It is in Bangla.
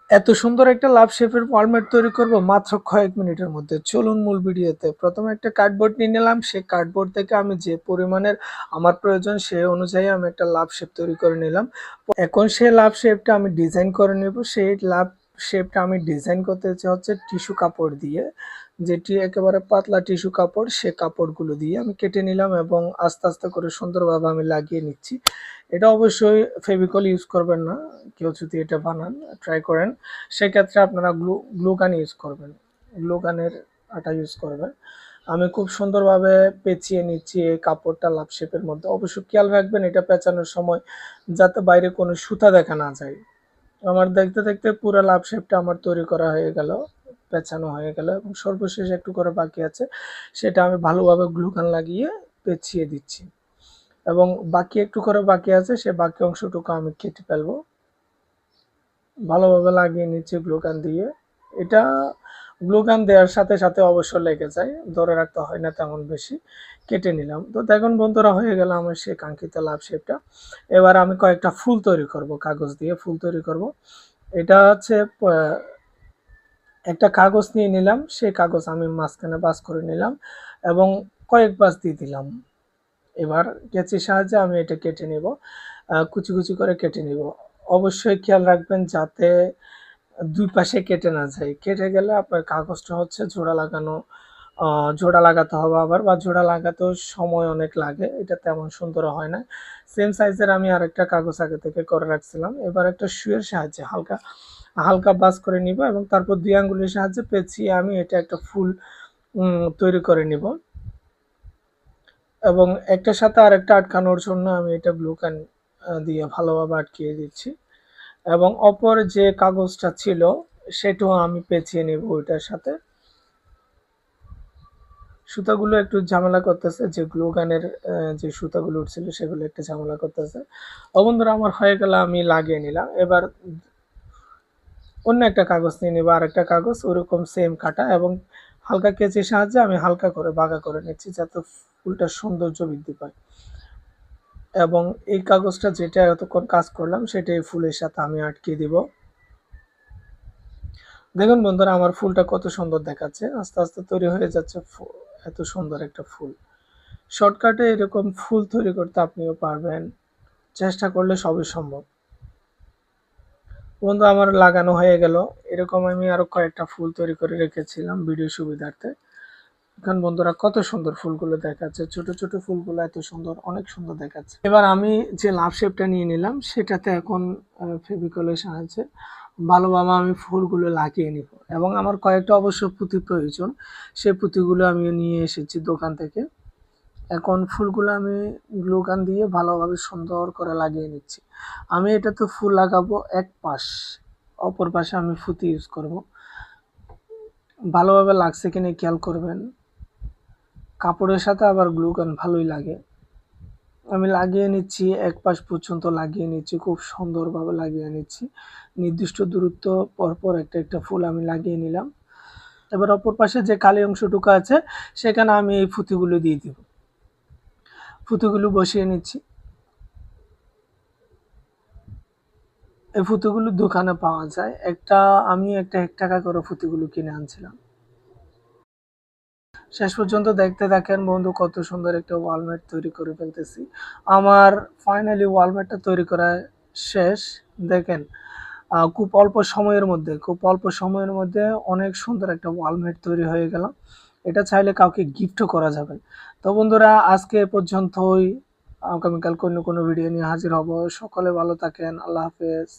এত সুন্দর একটা লাভ শেপের ফরম্যাট তৈরি করব মাত্র কয়েক মিনিটের মধ্যে। চলুন মূল ভিডিওতে। প্রথমে একটা কার্ডবোর্ড নিয়ে নিলাম। সেই কার্ডবোর্ড থেকে আমি যে পরিমাণের আমার প্রয়োজন সেই অনুযায়ী আমি একটা লাভ শেপ তৈরি করে নিলাম। এখন সেই লাভ শেপটা আমি ডিজাইন করে নেব। সেই লাভ শেপটা আমি ডিজাইন করতে হচ্ছে টিস্যু কাপড় দিয়ে, যেটি একেবারে পাতলা টিস্যু কাপড়, সে কাপড়গুলো দিয়ে আমি কেটে নিলাম এবং আস্তে আস্তে করে সুন্দরভাবে আমি লাগিয়ে নিচ্ছি। এটা অবশ্যই ফেভিকল ইউজ করবেন না। কেউ যদি এটা বানান ট্রাই করেন, সেক্ষেত্রে আপনারা গ্লুগান ইউজ করবেন, গ্লুগানের আটা ইউজ করবেন। আমি খুব সুন্দরভাবে পেঁচিয়ে নিচ্ছি এই কাপড়টা লাভ শেপের মধ্যে। অবশ্যই খেয়াল রাখবেন এটা পেঁচানোর সময় যাতে বাইরে কোনো সুতা দেখা না যায়। আমার দেখতে দেখতে পুরো লাভ শেপটা আমার তৈরি করা হয়ে গেল, পেঁচানো হয়ে গেল এবং সর্বশেষ একটু করে বাকি আছে, সেটা আমি ভালোভাবে গ্লুগান লাগিয়ে পেঁচিয়ে দিচ্ছি এবং বাকি একটু করে বাকি আছে, সে বাকি অংশটুকু আমি কেটে ফেলবো। ভালোভাবে লাগিয়ে নিচ্ছি গ্লুগান দিয়ে। এটা গ্লুগান দেওয়ার সাথে সাথে অবশ্য লেগে যায়, ধরে রাখতে হয় না তেমন বেশি। কেটে নিলাম। তো দেখুন বন্ধুরা, হয়ে গেল আমার সেই কাঙ্ক্ষিত লাভ শেপটা। এবার আমি কয়েকটা ফুল তৈরি করব, কাগজ দিয়ে ফুল তৈরি করব। এটা হচ্ছে একটা কাগজ নিয়ে নিলাম, সেই কাগজ আমি মাঝখানে ভাঁজ করে নিলাম এবং কয়েক ভাঁজ দিয়ে দিলাম। এবার কেচির সাহায্যে আমি এটা কেটে নেব, কুচি কুচি করে কেটে নেব। অবশ্যই খেয়াল রাখবেন যাতে দুই পাশে কেটে না যায়। কেটে গেলে আপনার কাগজটা হচ্ছে জোড়া লাগানো, জোড়া লাগাতে হবে আবার, বা জোড়া লাগাতেও সময় অনেক লাগে, এটা তেমন সুন্দর হয় না। সেম সাইজের আমি আরেকটা কাগজ আগে থেকে করে রাখছিলাম। এবার একটা সুইয়ের সাহায্যে হালকা হালকা ভাঁজ করে নিব এবং তারপর দুই আঙ্গুলের সাহায্যে পেঁচিয়ে আমি এটা একটা ফুল তৈরি করে নিব এবং একটার সাথে আরেকটা আটকানোর জন্য আমি এটা গ্লুকান দিয়ে ভালোভাবে আটকিয়ে দিচ্ছি এবং অপর যে কাগজটা ছিল সেটাও আমি পেঁচিয়ে নেব ওইটার সাথে। সুতাগুলো একটু ঝামেলা করতেছে, যে গ্লুগানের যে সুতাগুলো উঠছিল সেগুলো একটু ঝামেলা করতেছে। বন্ধুরা, আমার হয়ে গেল, আমি লাগিয়ে নিলাম। এবার অন্য একটা কাগজ নিয়ে নেব, আর একটা কাগজ ওরকম সেম কাটা এবং হালকা কেচির সাহায্যে আমি হালকা করে বাঁকা করে নিচ্ছি যাতে ফুলটার সৌন্দর্য বৃদ্ধি পায়। এবং এই কাগজটা যেটা এতক্ষণ কাজ করলাম সেটাই ফুলের সাথে আমি আটকে দিব। দেখুন বন্ধুরা, আমার ফুলটা কত সুন্দর দেখাচ্ছে, আস্তে আস্তে তৈরি হয়ে যাচ্ছে এত সুন্দর একটা ফুল। শর্টকাটে এরকম ফুল তৈরি করতে আপনিও পারবেন, চেষ্টা করলে সবই সম্ভব। বন্ধু, আমার লাগানো হয়ে গেল। এরকম আমি আরো কয়েকটা ফুল তৈরি করে রেখেছিলাম ভিডিও সুবিধার্থে। এখন বন্ধুরা কত সুন্দর ফুলগুলো দেখাচ্ছে, ছোট ছোট ফুলগুলো এত সুন্দর, অনেক সুন্দর দেখাচ্ছে। এবার আমি যে লাভ শেপটা নিয়ে নিলাম সেটাতে এখন ফেভিকলের সাহায্যে ভালোভাবে আমি ফুলগুলো লাগিয়ে নিব এবং আমার কয়েকটা অবশ্য পুঁতি প্রয়োজন, সেই পুঁতিগুলো আমি নিয়ে এসেছি দোকান থেকে। এখন ফুলগুলো আমি গ্লুগান দিয়ে ভালোভাবে সুন্দর করে লাগিয়ে নিচ্ছি। আমি এটাতে ফুল লাগাবো এক পাশ, অপর পাশে আমি পুঁতি ইউজ করব। ভালোভাবে লাগছে কিনা খেয়াল করবেন। কাপড়ের সাথে আবার গ্লুগান ভালোই লাগে। আমি লাগিয়ে নিচ্ছি, এক পাশ পর্যন্ত লাগিয়ে নিচ্ছি, খুব সুন্দরভাবে লাগিয়ে নিচ্ছি। নির্দিষ্ট দূরত্ব পরপর একটা একটা ফুল আমি লাগিয়ে নিলাম। এবার অপর পাশে যে কালি অংশটুকু আছে সেখানে আমি এই পুঁতিগুলো দিয়ে দিব। পুঁতিগুলো বসিয়ে নিচ্ছি। এই পুঁতিগুলো দোকানে পাওয়া যায়, আমি একটা 1 টাকা করে পুঁতিগুলো কিনে আনছিলাম। শেষ পর্যন্ত দেখতে থাকেন বন্ধু, কত সুন্দর একটা ওয়ালমেট তৈরি করে ফেলতেছি। আমার ফাইনালি ওয়ালমেটটা তৈরি করা শেষ। দেখেন, খুব অল্প সময়ের মধ্যে অনেক সুন্দর একটা ওয়ালমেট তৈরি হয়ে গেল। এটা চাইলে কাউকে গিফটও করা যাবে। তো বন্ধুরা, আজকে এ পর্যন্তই। আগামীকাল কোনো ভিডিও নিয়ে হাজির হব। সকলে ভালো থাকেন। আল্লাহ হাফেজ।